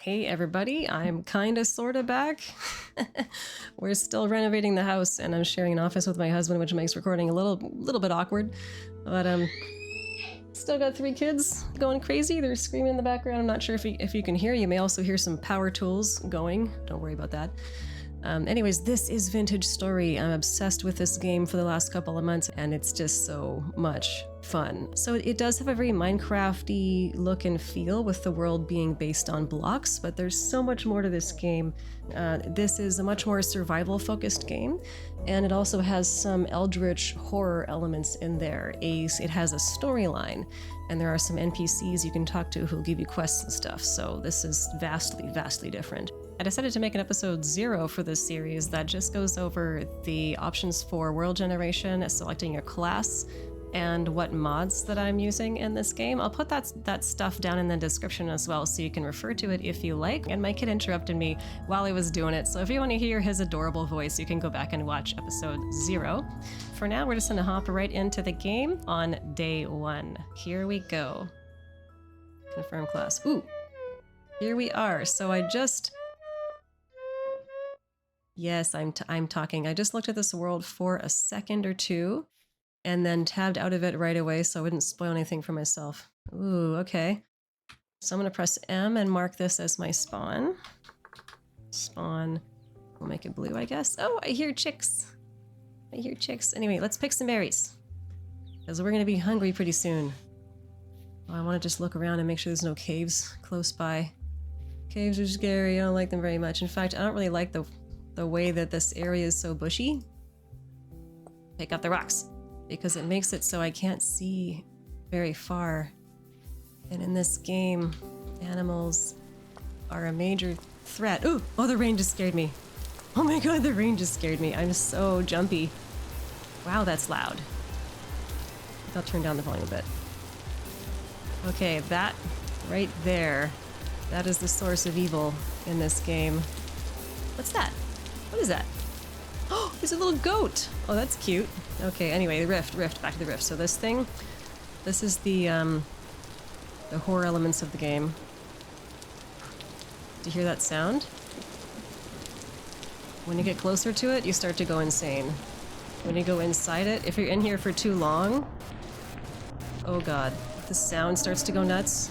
Hey everybody, I'm kinda sorta back. We're still renovating the house and I'm sharing an office with my husband, which makes recording a little bit awkward. But still got 3 kids going crazy. They're screaming in the background. I'm not sure if you can hear. You may also hear some power tools going. Don't worry about that. Anyways, this is Vintage Story. I'm obsessed with this game for the last couple of months, and it's just so much fun. So it does have a very Minecraft-y look and feel with the world being based on blocks, but there's so much more to this game. This is a much more survival-focused game, and it also has some eldritch horror elements in there. It has a storyline, and there are some NPCs you can talk to who'll give you quests and stuff, so this is vastly, vastly different. I decided to make an episode 0 for this series that just goes over the options for world generation, selecting your class, and what mods that I'm using in this game. I'll put that stuff down in the description as well so you can refer to it if you like. And my kid interrupted me while I was doing it, so if you want to hear his adorable voice, you can go back and watch episode 0. For now, we're just gonna hop right into the game on day 1. Here we go. Confirm class. Ooh, here we are. So Yes, I'm talking. I just looked at this world for a second or two and then tabbed out of it right away so I wouldn't spoil anything for myself. Ooh, okay. So I'm going to press M and mark this as my spawn. Spawn. We'll make it blue, I guess. Oh, I hear chicks. I hear chicks. Anyway, let's pick some berries, because we're going to be hungry pretty soon. Oh, I want to just look around and make sure there's no caves close by. Caves are scary. I don't like them very much. In fact, I don't really like the way that this area is so bushy. Pick up the rocks, because it makes it so I can't see very far. And in this game, animals are a major threat. Ooh, oh, the rain just scared me. Oh my god, the rain just scared me. I'm so jumpy. Wow, that's loud. I'll turn down the volume a bit. Okay, that right there, that is the source of evil in this game. What's that? What is that? Oh, there's a little goat. Oh, that's cute. Okay, anyway, the rift, back to the rift. So this is the horror elements of the game. Do you hear that sound? When you get closer to it, you start to go insane. When you go inside it, if you're in here for too long, oh god, the sound starts to go nuts,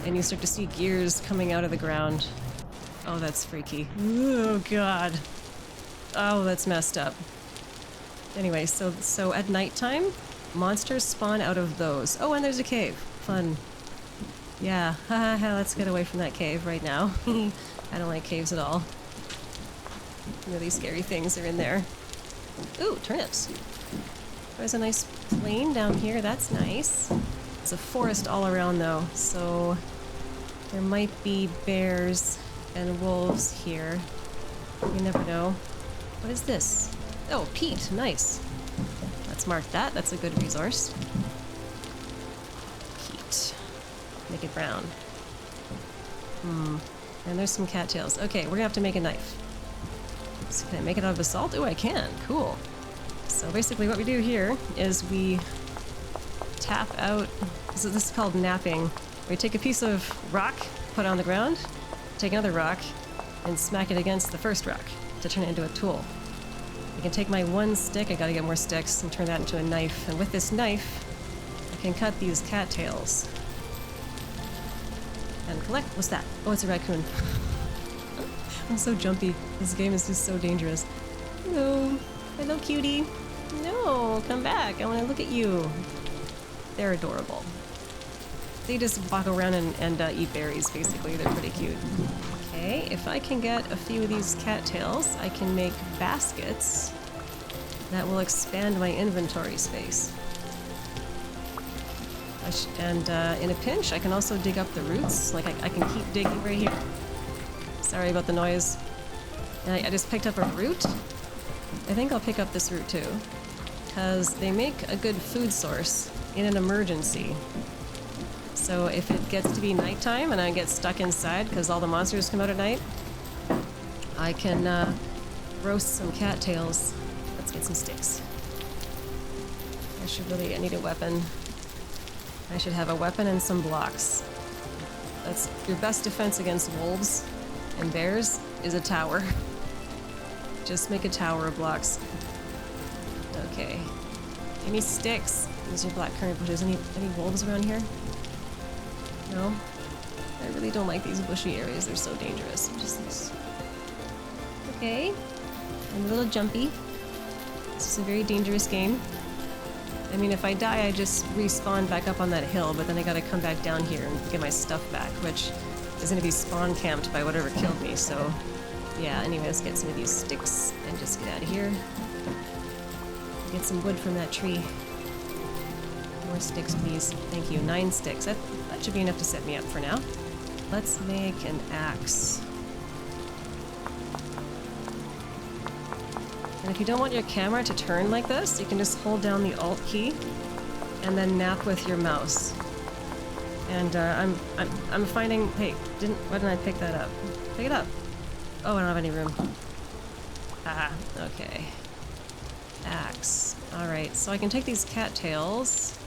and you start to see gears coming out of the ground. Oh, that's freaky. Oh, God. Oh, that's messed up. Anyway, so at nighttime, monsters spawn out of those. Oh, and there's a cave. Fun. Yeah, haha, let's get away from that cave right now. I don't like caves at all. Really scary things are in there. Ooh, turnips. There's a nice plain down here. That's nice. It's a forest all around, though, so there might be bears and wolves here. You never know. What is this? Oh, peat. Nice. Let's mark that. That's a good resource. Peat. Make it brown. And there's some cattails. Okay, we're gonna have to make a knife. So can I make it out of basalt? Oh, I can. Cool. So basically what we do here is we tap out... So this is called napping. We take a piece of rock, put it on the ground, take another rock, and smack it against the first rock to turn it into a tool. I can take my one stick, I gotta get more sticks, and turn that into a knife. And with this knife, I can cut these cattails. And collect... What's that? Oh, it's a raccoon. I'm so jumpy. This game is just so dangerous. Hello. Hello, cutie. No, come back. I want to look at you. They're adorable. They just walk around and eat berries, basically. They're pretty cute. Okay, if I can get a few of these cattails, I can make baskets that will expand my inventory space. And in a pinch, I can also dig up the roots. Like, I can keep digging right here. Sorry about the noise. And I just picked up a root. I think I'll pick up this root too, because they make a good food source in an emergency. So if it gets to be nighttime and I get stuck inside because all the monsters come out at night, I can roast some cattails. Let's get some sticks. I need a weapon. I should have a weapon and some blocks. That's your best defense against wolves and bears is a tower. Just make a tower of blocks. Okay. Give me sticks. These are black currant bushes. Any wolves around here? No? I really don't like these bushy areas. They're so dangerous. Just okay. I'm a little jumpy. This is a very dangerous game. I mean, if I die, I just respawn back up on that hill, but then I gotta come back down here and get my stuff back, which is gonna be spawn camped by whatever killed me, so yeah, anyway, let's get some of these sticks and just get out of here. Get some wood from that tree. More sticks, please. Thank you. 9 sticks. That should be enough to set me up for now. Let's make an axe. And if you don't want your camera to turn like this, you can just hold down the Alt key and then nap with your mouse. And I'm finding. Hey, why didn't I pick that up? Pick it up. Oh, I don't have any room. Ah, okay. Axe. All right, so I can take these cattails,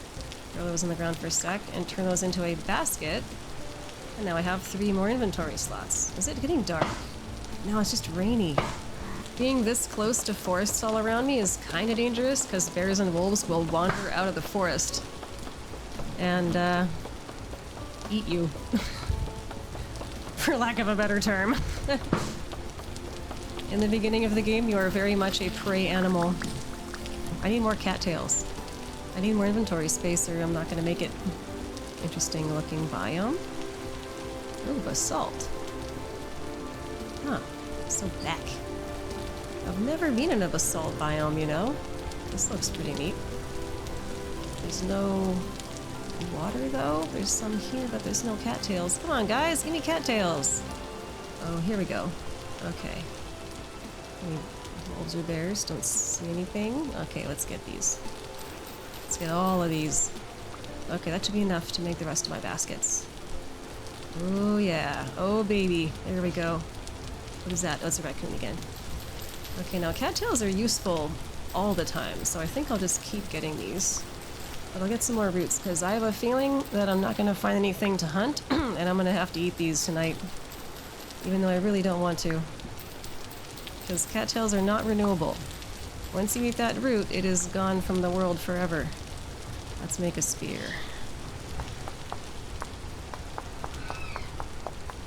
throw those on the ground for a sec, and turn those into a basket. And now I have 3 more inventory slots. Is it getting dark? No, it's just rainy. Being this close to forests all around me is kind of dangerous because bears and wolves will wander out of the forest and eat you, for lack of a better term. In the beginning of the game, you are very much a prey animal. I need more cattails. I need more inventory space or I'm not going to make it. Interesting looking biome. Ooh, basalt. Huh, so black. I've never been in a basalt biome, you know? This looks pretty neat. There's no water, though. There's some here, but there's no cattails. Come on, guys, give me cattails! Oh, here we go. Okay. Any wolves or bears? Don't see anything. Okay, let's get these. Let's get all of these. Okay, that should be enough to make the rest of my baskets. Oh, yeah. Oh, baby. There we go. What is that? Oh, it's a raccoon again. Okay, now cattails are useful all the time, so I think I'll just keep getting these. But I'll get some more roots, because I have a feeling that I'm not going to find anything to hunt, and I'm going to have to eat these tonight. Even though I really don't want to. Because cattails are not renewable. Once you eat that root, it is gone from the world forever. Let's make a spear.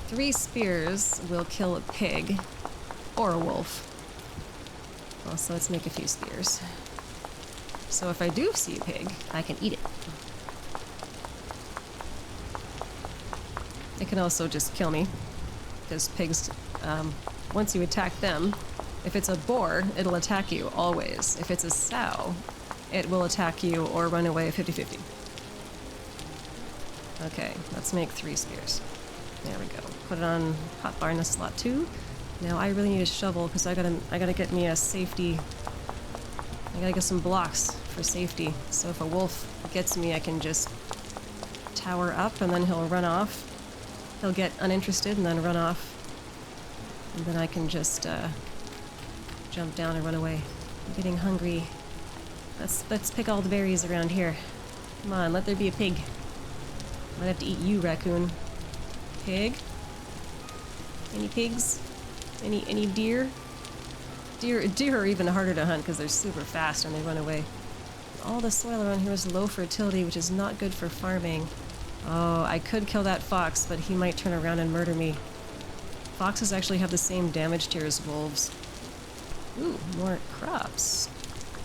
3 spears will kill a pig, or a wolf. Also, let's make a few spears. So if I do see a pig, I can eat it. It can also just kill me, because pigs, once you attack them, if it's a boar, it'll attack you, always. If it's a sow, it will attack you or run away 50-50. Okay, let's make 3 spears. There we go. Put it on hotbar in slot 2. Now I really need a shovel because I gotta get me a safety. I gotta get some blocks for safety. So if a wolf gets me, I can just tower up and then he'll run off. He'll get uninterested and then run off. And then I can just jump down and run away. I'm getting hungry. Let's pick all the berries around here. Come on, let there be a pig. Might have to eat you, raccoon. Pig? Any pigs? Any deer? Deer are even harder to hunt because they're super fast and they run away. All the soil around here is low fertility, which is not good for farming. Oh, I could kill that fox, but he might turn around and murder me. Foxes actually have the same damage tier as wolves. Ooh, more crops.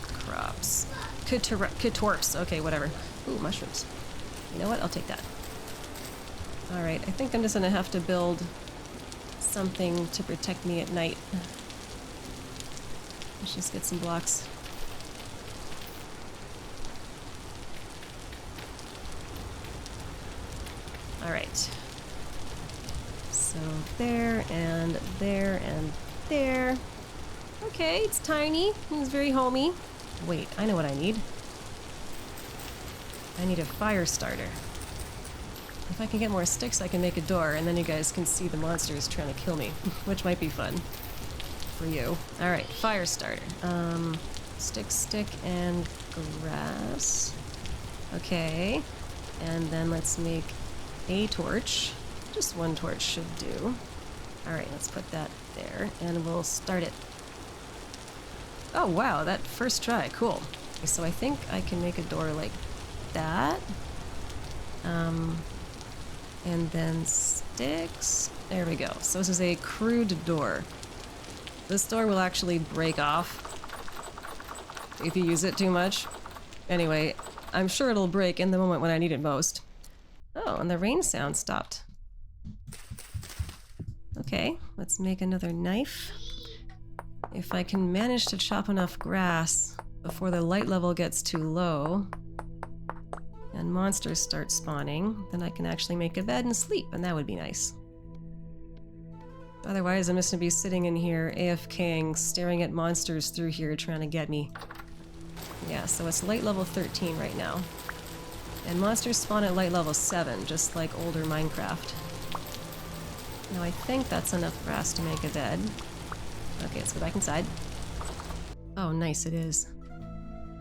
Crops. Ketorps. Okay, whatever. Ooh, mushrooms. You know what? I'll take that. Alright, I think I'm just gonna have to build something to protect me at night. Let's just get some blocks. Alright. So there, and there, and there. Okay, it's tiny. It's very homey. Wait, I know what I need. I need a fire starter. If I can get more sticks, I can make a door, and then you guys can see the monsters trying to kill me, which might be fun for you. Alright, fire starter. Stick, and grass. Okay. And then let's make a torch. Just one torch should do. Alright, let's put that there, and we'll start it. Oh wow, that first try, cool. Okay, so I think I can make a door like that. And then sticks. There we go. So this is a crude door. This door will actually break off if you use it too much. Anyway, I'm sure it'll break in the moment when I need it most. Oh, and the rain sound stopped. Okay, let's make another knife. If I can manage to chop enough grass before the light level gets too low and monsters start spawning, then I can actually make a bed and sleep, and that would be nice. Otherwise, I'm just gonna be sitting in here AFKing, staring at monsters through here trying to get me. Yeah, so it's light level 13 right now. And monsters spawn at light level 7, just like older Minecraft. Now I think that's enough grass to make a bed. Okay, let's go back inside. Oh, nice, it is.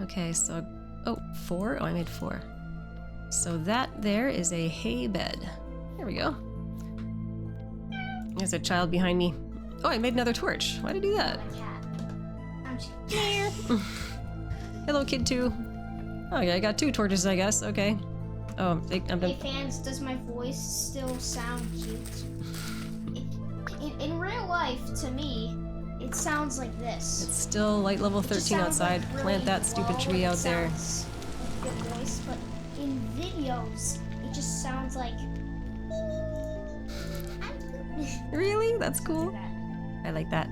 Okay, so... Oh, 4? Oh, I made 4. So that there is a hay bed. There we go. There's a child behind me. Oh, I made another torch. Why'd I do that? Hello, kid 2. Oh yeah, I got 2 torches, I guess. Okay. Oh, Hey fans, does my voice still sound cute? In real life, to me, it sounds like this. It's still light level 13 outside. Like really Plant that stupid tree out there. Good voice, but in videos, it just sounds like. Really? That's cool. I like that.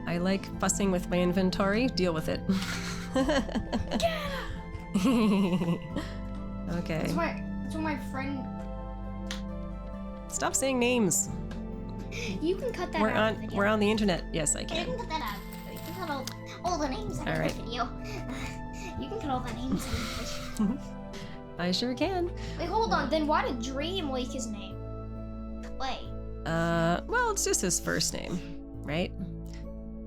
I like fussing with my inventory. Deal with it. Okay. That's what my friend. Stop saying names. You can cut that out. We're on the internet. Yes, I You can. can cut that out. You can cut all the names out of the video. You can cut all the names out of the video. I sure can. Wait, hold on. Then why did Dream leak his name? Clay. Well, it's just his first name, right?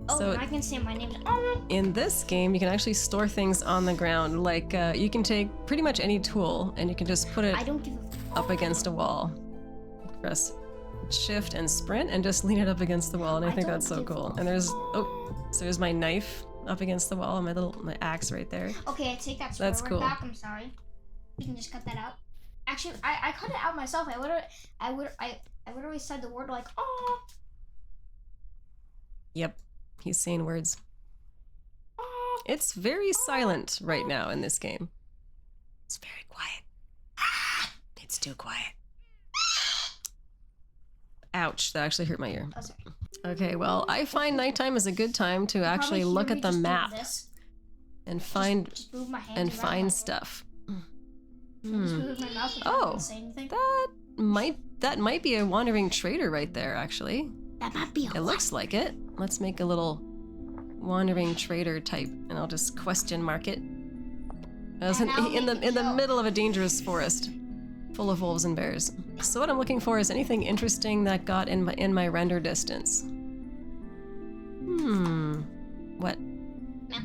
Oh, So I can say my name. in this game, you can actually store things on the ground. Like, you can take pretty much any tool and you can just put it I don't give a up against a wall. Press shift and sprint and just lean it up against the wall, and I think that's so cool. And there's, oh, so there's my knife up against the wall and my axe right there. Okay, I take that That's swear cool. word back. I'm sorry. You can just cut that out. Actually, I cut it out myself. I would always said the word like oh. Yep, he's saying words. It's very silent right now in this game. It's very quiet. It's too quiet. Ouch, that actually hurt my ear. Oh, sorry. Okay, well, I find nighttime is a good time to actually look at the map and find stuff. Oh, that might be a wandering trader right there, actually. That might be. It looks like it. Let's make a little wandering trader type, and I'll just question mark it. I was in the middle of a dangerous forest, full of wolves and bears. So what I'm looking for is anything interesting that got in my render distance. What? No.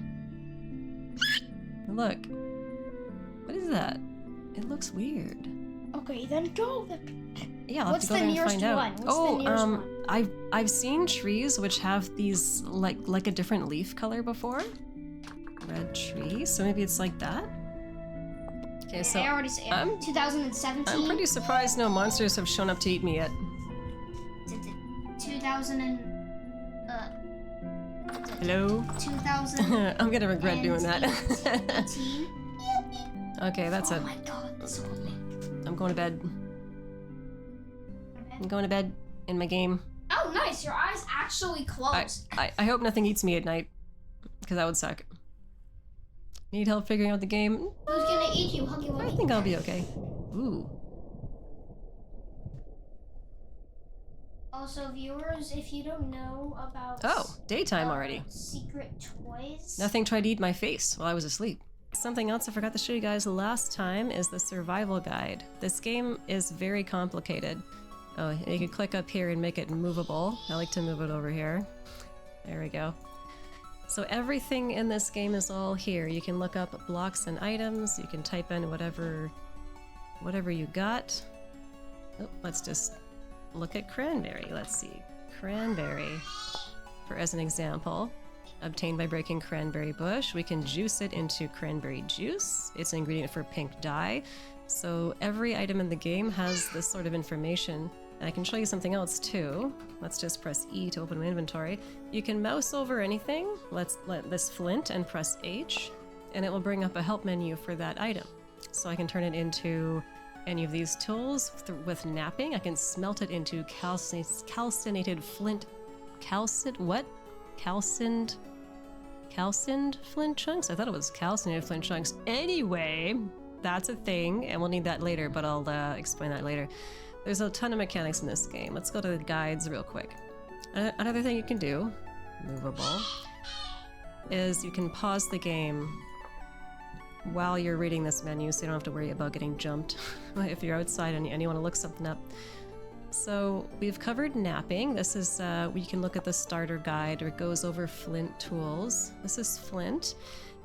Look. What is that? It looks weird. Okay, then go. Yeah, I'll have to go there and find out. One? I've seen trees which have these like a different leaf color before. Red tree, so maybe it's like that. Okay, so I already said 2017. I'm pretty surprised no monsters have shown up to eat me yet. 2000 and Hello. 2000. I'm gonna regret doing that. 18. Okay, that's Oh my god, that's so cool. I'm going to bed. I'm going to bed in my game. Oh, nice. Your eyes actually closed. I hope nothing eats me at night, because that would suck. Need help figuring out the game? Who's gonna eat you? Huggy Wuggy. I think I'll be okay. Ooh. Also, viewers, if you don't know about daytime already. Secret toys. Nothing tried to eat my face while I was asleep. Something else I forgot to show you guys last time is the survival guide. This game is very complicated. Oh, you can click up here and make it movable. I like to move it over here. There we go. So everything in this game is all here. You can look up blocks and items. You can type in whatever whatever you got. Oh, let's just look at cranberry. Let's see. Cranberry, for as an example, obtained by breaking cranberry bush. We can juice it into cranberry juice. It's an ingredient for pink dye. So every item in the game has this sort of information. And I can show you something else too. Let's just press E to open my inventory. You can mouse over anything. Let's let this flint and press H, and it will bring up a help menu for that item. So I can turn it into any of these tools with napping. I can smelt it into calcinated flint. Calcined flint chunks? I thought it was calcinated flint chunks. Anyway, that's a thing, and we'll need that later, but I'll explain that later. There's a ton of mechanics in this game. Let's go to the guides real quick. Another thing you can do, movable, is you can pause the game while you're reading this menu, so you don't have to worry about getting jumped if you're outside and you want to look something up. So we've covered napping. This is, we can look at the starter guide, or it goes over flint tools. This is flint.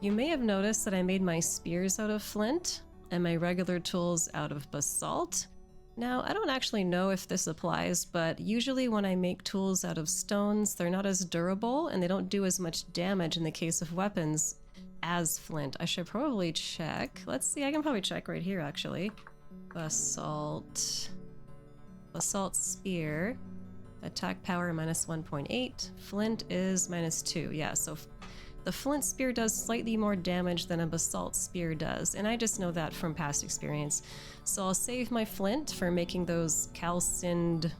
You may have noticed that I made my spears out of flint and my regular tools out of basalt. Now, I don't actually know if this applies, but usually when I make tools out of stones, they're not as durable and they don't do as much damage in the case of weapons as flint. I should probably check. Let's see, I can probably check right here actually. Basalt spear, attack power minus 1.8, flint is minus 2. Yeah, so the flint spear does slightly more damage than a basalt spear does, and I just know that from past experience. So I'll save my flint for making those calcined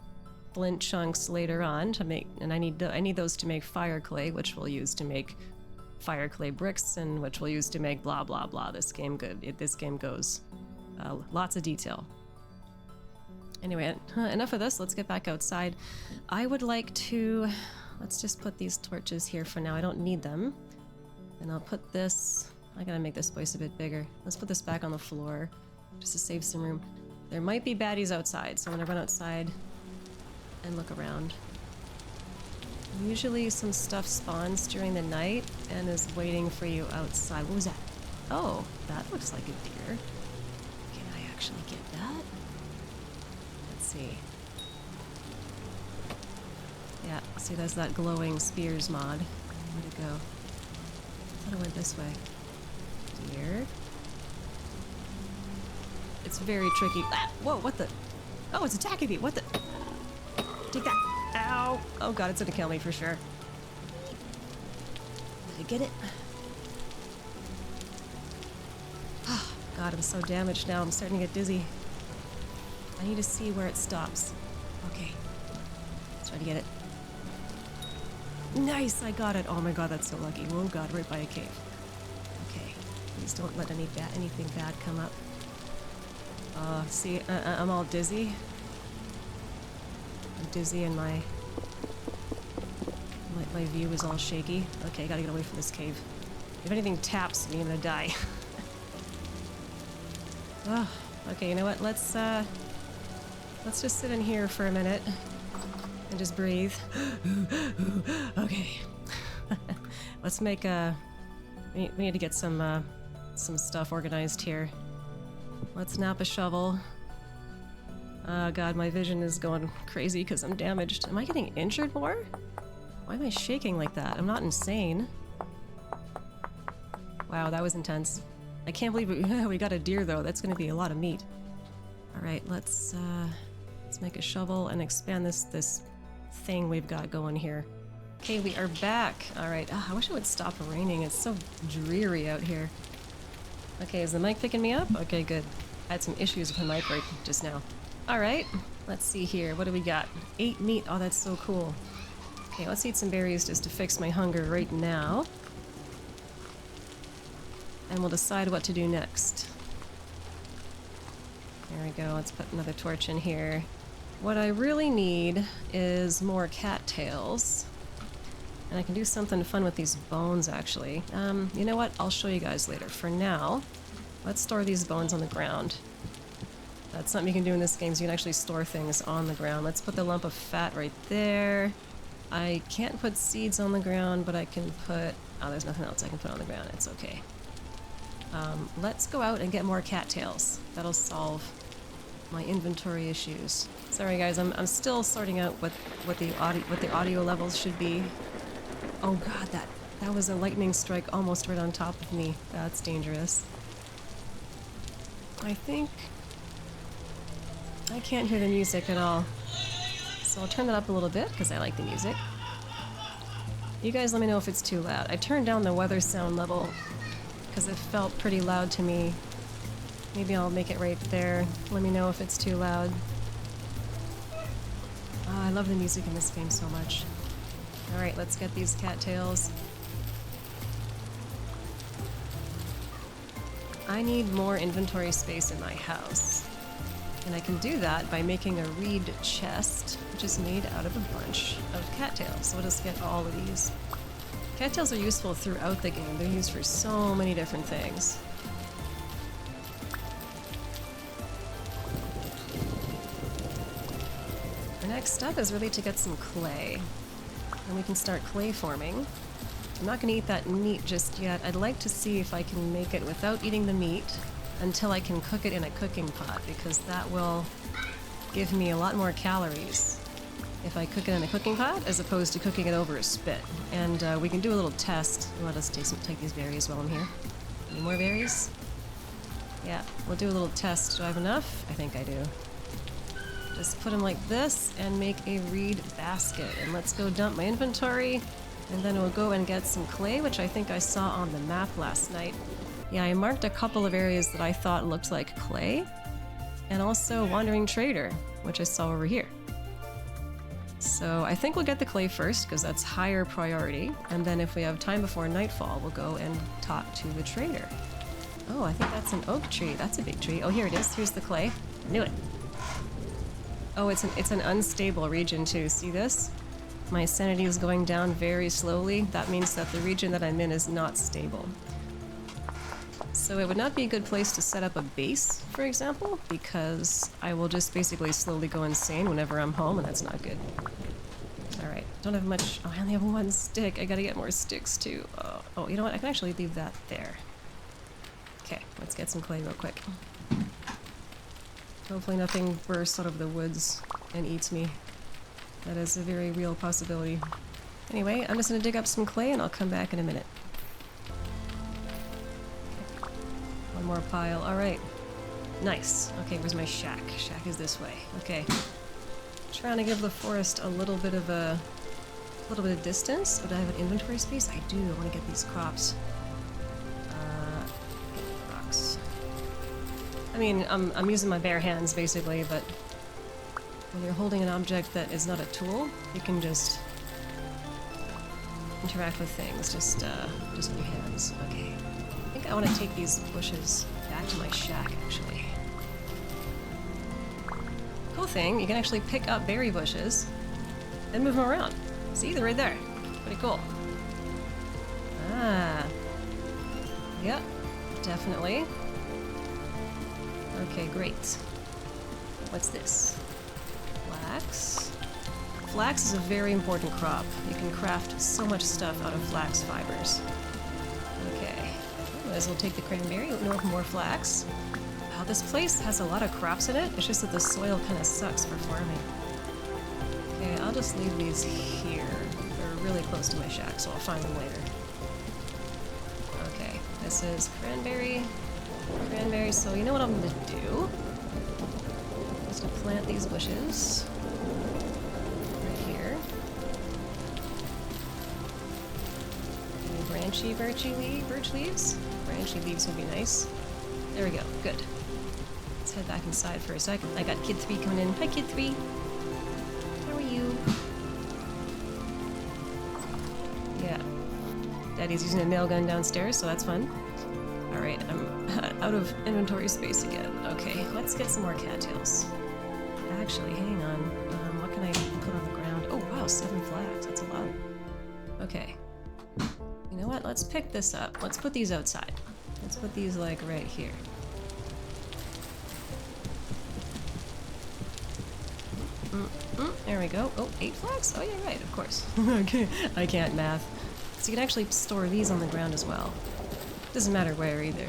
flint chunks later on to make, and I need those to make fire clay, which we'll use to make fire clay bricks, and which we'll use to make blah blah blah. This game goes lots of detail. Anyway, enough of this. Let's get back outside. I would like to, let's just put these torches here for now. I don't need them. And I'll put this, I gotta make this place a bit bigger. Let's put this back on the floor just to save some room. There might be baddies outside, so I'm gonna run outside and look around. Usually some stuff spawns during the night and is waiting for you outside. What was that? Oh, that looks like a deer. Can I actually get that? Let's see. Yeah, see, there's that glowing spears mod. Where'd it go? I thought it went this way. Deer. It's very tricky. Ah, whoa, what the? Oh, it's attacking me. What the? Take that. Ow. Oh god, it's gonna kill me for sure. Did I get it? Oh god, I'm so damaged now. I'm starting to get dizzy. I need to see where it stops. Okay. Let's try to get it. Nice, I got it. Oh my god, that's so lucky. Oh god, right by a cave. Okay. Please don't let anything bad come up. See, I'm all dizzy. I'm dizzy and my view is all shaky. Okay, gotta get away from this cave. If anything taps me, I'm gonna die. Oh, okay, you know what? Let's just sit in here for a minute and just breathe. Okay. Let's make we need to get some stuff organized here. Let's nap a shovel. Oh god, my vision is going crazy because I'm damaged. Am I getting injured more? Why am I shaking like that? I'm not insane. Wow, that was intense. I can't believe we got a deer though. That's gonna be a lot of meat. Alright, let's make a shovel and expand this thing we've got going here. Okay, we are back. Alright, I wish it would stop raining. It's so dreary out here. Okay, is the mic picking me up? Okay, good. I had some issues with the mic right just now. Alright, let's see here. What do we got? 8 meat. Oh, that's so cool. Okay, let's eat some berries just to fix my hunger right now. And we'll decide what to do next. There we go. Let's put another torch in here. What I really need is more cattails. And I can do something fun with these bones, actually. You know what? I'll show you guys later. For now, let's store these bones on the ground. That's something you can do in this game, is you can actually store things on the ground. Let's put the lump of fat right there. I can't put seeds on the ground, but I can put... Oh, there's nothing else I can put on the ground. It's okay. Let's go out and get more cattails. That'll solve my inventory issues. Sorry guys, I'm still sorting out what the audio levels should be. Oh god, that was a lightning strike almost right on top of me. That's dangerous. I think I can't hear the music at all. So I'll turn that up a little bit because I like the music. You guys let me know if it's too loud. I turned down the weather sound level because it felt pretty loud to me. Maybe I'll make it right there. Let me know if it's too loud. Oh, I love the music in this game so much. Alright, let's get these cattails. I need more inventory space in my house. And I can do that by making a reed chest, which is made out of a bunch of cattails. So we'll just get all of these. Cattails are useful throughout the game. They're used for so many different things. The next step is really to get some clay. And we can start clay forming. I'm not going to eat that meat just yet. I'd like to see if I can make it without eating the meat until I can cook it in a cooking pot, because that will give me a lot more calories if I cook it in a cooking pot as opposed to cooking it over a spit. And we can do a little test. Let us take these berries while I'm here. Any more berries? Yeah, we'll do a little test. Do I have enough? I think I do. Just put them like this and make a reed basket. And let's go dump my inventory. And then we'll go and get some clay, which I think I saw on the map last night. Yeah, I marked a couple of areas that I thought looked like clay. And also Wandering Trader, which I saw over here. So I think we'll get the clay first, because that's higher priority. And then if we have time before nightfall, we'll go and talk to the trader. Oh, I think that's an oak tree. That's a big tree. Oh, here it is. Here's the clay. Knew it. Oh, it's an unstable region too. See this? My sanity is going down very slowly. That means that the region that I'm in is not stable. So it would not be a good place to set up a base, for example, because I will just basically slowly go insane whenever I'm home, and that's not good. Alright, don't have much. Oh, I only have one stick. I gotta get more sticks too. Oh, you know what? I can actually leave that there. Okay, let's get some clay real quick. Hopefully nothing bursts out of the woods and eats me. That is a very real possibility. Anyway, I'm just gonna dig up some clay and I'll come back in a minute. Okay. One more pile. Alright. Nice. Okay, where's my shack? Shack is this way. Okay. Trying to give the forest a little bit of distance. But I have an inventory space? I do. I want to get these crops. Rocks. I mean, I'm using my bare hands basically, but when you're holding an object that is not a tool, you can just interact with things just with your hands. Okay. I think I want to take these bushes back to my shack, actually. Cool thing, you can actually pick up berry bushes and move them around. See, they're right there. Pretty cool. Ah. Yep, definitely. Okay, great. What's this? Flax. Flax is a very important crop. You can craft so much stuff out of flax fibers. Okay. Might as well take the cranberry. More flax. Wow, this place has a lot of crops in it. It's just that the soil kind of sucks for farming. Okay, I'll just leave these here. They're really close to my shack, so I'll find them later. Okay, this is cranberry. Cranberry, so you know what I'm gonna do? I'm just gonna plant these bushes right here. Any branchy birch leaves? Branchy leaves would be nice. There we go, good. Let's head back inside for a second. I got Kid 3 coming in. Hi, Kid 3. How are you? Yeah. Daddy's using a nail gun downstairs, so that's fun. Alright, I'm out of inventory space again. Okay, let's get some more cattails. Actually, hang on. What can I put on the ground? Oh, wow, 7 flags. That's a lot. Okay. You know what? Let's pick this up. Let's put these outside. Let's put these, like, right here. There we go. Oh, 8 flags? Oh, yeah, right, of course. Okay, I can't math. So you can actually store these on the ground as well. Doesn't matter where either.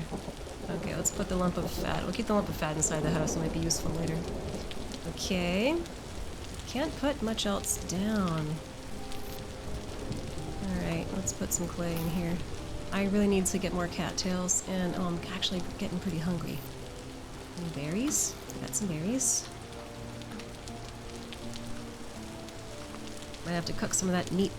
Okay, let's put the lump of fat. We'll keep the lump of fat inside the house. It might be useful later. Okay. Can't put much else down. Alright, let's put some clay in here. I really need to get more cattails, and oh, I'm actually getting pretty hungry. Any berries? I got some berries. Might have to cook some of that meat.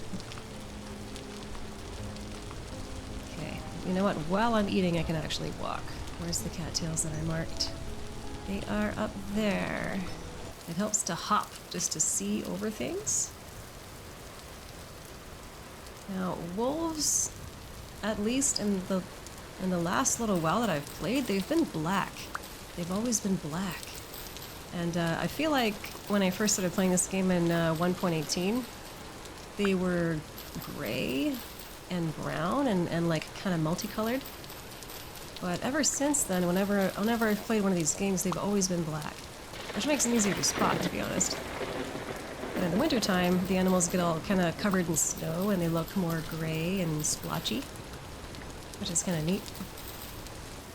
Okay, you know what? While I'm eating, I can actually walk. Where's the cattails that I marked? They are up there. It helps to hop, just to see over things. Now, wolves, at least in the last little while that I've played, they've been black. They've always been black. And I feel like when I first started playing this game in 1.18, they were gray and brown and like kind of multicolored. But ever since then, whenever I've played one of these games, they've always been black. Which makes them easier to spot, to be honest. But in the wintertime, the animals get all kind of covered in snow and they look more gray and splotchy. Which is kind of neat.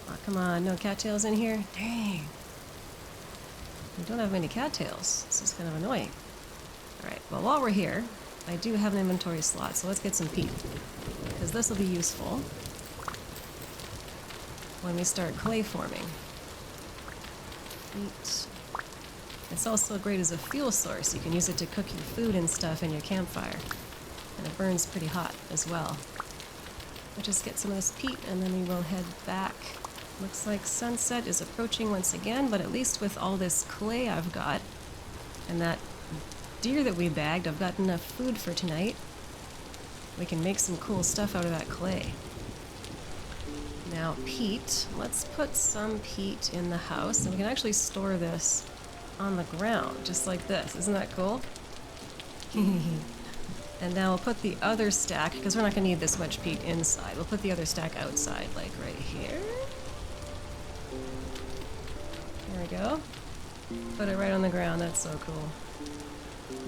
Oh, come on, no cattails in here? Dang. We don't have many cattails. This is kind of annoying. Alright, well while we're here, I do have an inventory slot, so let's get some peat. Because this will be useful when we start clay forming. Peat. It's also great as a fuel source. You can use it to cook your food and stuff in your campfire. And it burns pretty hot as well. We'll just get some of this peat and then we will head back. Looks like sunset is approaching once again, but at least with all this clay I've got and that deer that we bagged, I've got enough food for tonight. We can make some cool stuff out of that clay. Now peat, let's put some peat in the house and we can actually store this on the ground, just like this. Isn't that cool? And now we'll put the other stack, because we're not going to need this much peat inside. We'll put the other stack outside, like right here. There we go. Put it right on the ground. That's so cool.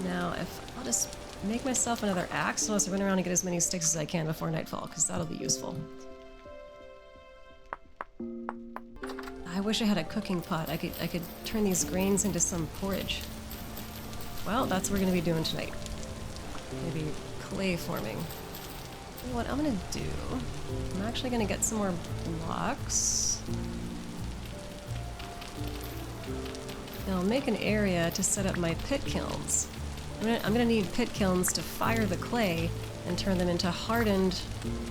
Now, if I'll just make myself another axe, so I'll just run around and get as many sticks as I can before nightfall, because that'll be useful. I wish I had a cooking pot. I could turn these grains into some porridge. Well, that's what we're going to be doing tonight. Maybe clay forming. You know what I'm going to do? I'm actually going to get some more blocks. Now I'll make an area to set up my pit kilns. I'm going to need pit kilns to fire the clay and turn them into hardened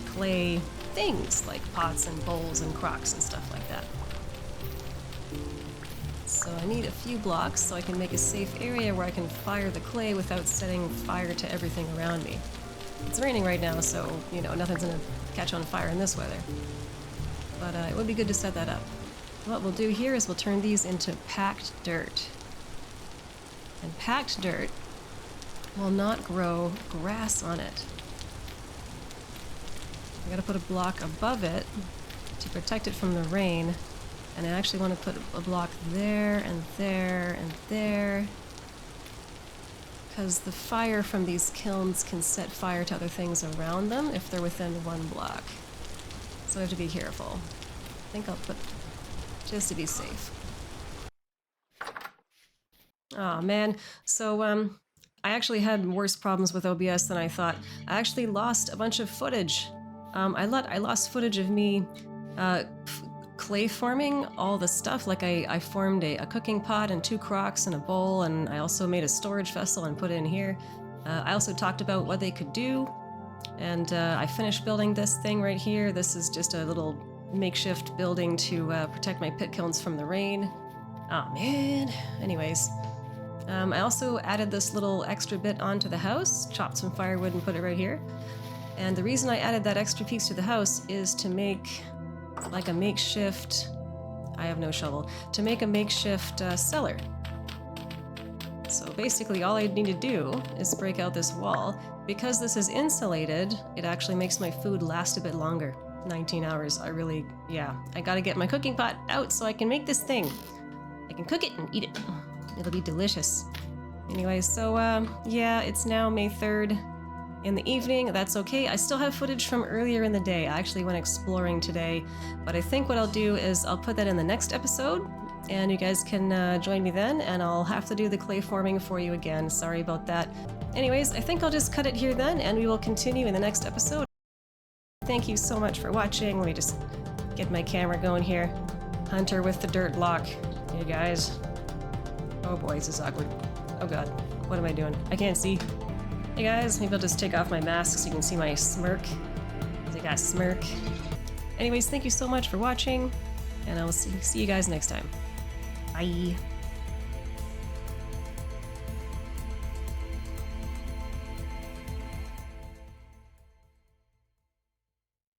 clay things like pots and bowls and crocks and stuff like that. So I need a few blocks so I can make a safe area where I can fire the clay without setting fire to everything around me. It's raining right now, so, you know, nothing's gonna catch on fire in this weather. But it would be good to set that up. What we'll do here is we'll turn these into packed dirt. And packed dirt will not grow grass on it. I gotta put a block above it to protect it from the rain. And I actually want to put a block there and there and there, because the fire from these kilns can set fire to other things around them if they're within one block. So I have to be careful. I think I'll put, just to be safe. Oh man, so I actually had worse problems with OBS than I thought. I actually lost a bunch of footage. I lost footage of me clay forming all the stuff. Like I formed a cooking pot and 2 crocks and a bowl, and I also made a storage vessel and put it in here. I also talked about what they could do, and I finished building this thing right here. This is just a little makeshift building to protect my pit kilns from the rain. Oh man. Anyways, I also added this little extra bit onto the house, chopped some firewood and put it right here. And the reason I added that extra piece to the house is to make like a makeshift, I have no shovel, to make a makeshift cellar. So basically all I need to do is break out this wall. Because this is insulated, it actually makes my food last a bit longer. 19 hours, I gotta get my cooking pot out so I can make this thing. I can cook it and eat it. It'll be delicious. Anyway, so yeah, it's now May 3rd. in the evening, that's okay. I still have footage from earlier in the day. I actually went exploring today, but I think what I'll do is I'll put that in the next episode, and you guys can join me then, and I'll have to do the clay forming for you again. Sorry about that. Anyways, I think I'll just cut it here then, and we will continue in the next episode. Thank you so much for watching. Let me just get my camera going here. Hunter with the dirt block. Hey guys. Oh boy, this is awkward. Oh god, what am I doing? I can't see. Hey guys, maybe I'll just take off my mask so you can see my smirk. I got a smirk. Anyways, thank you so much for watching, and I will see you guys next time. Bye.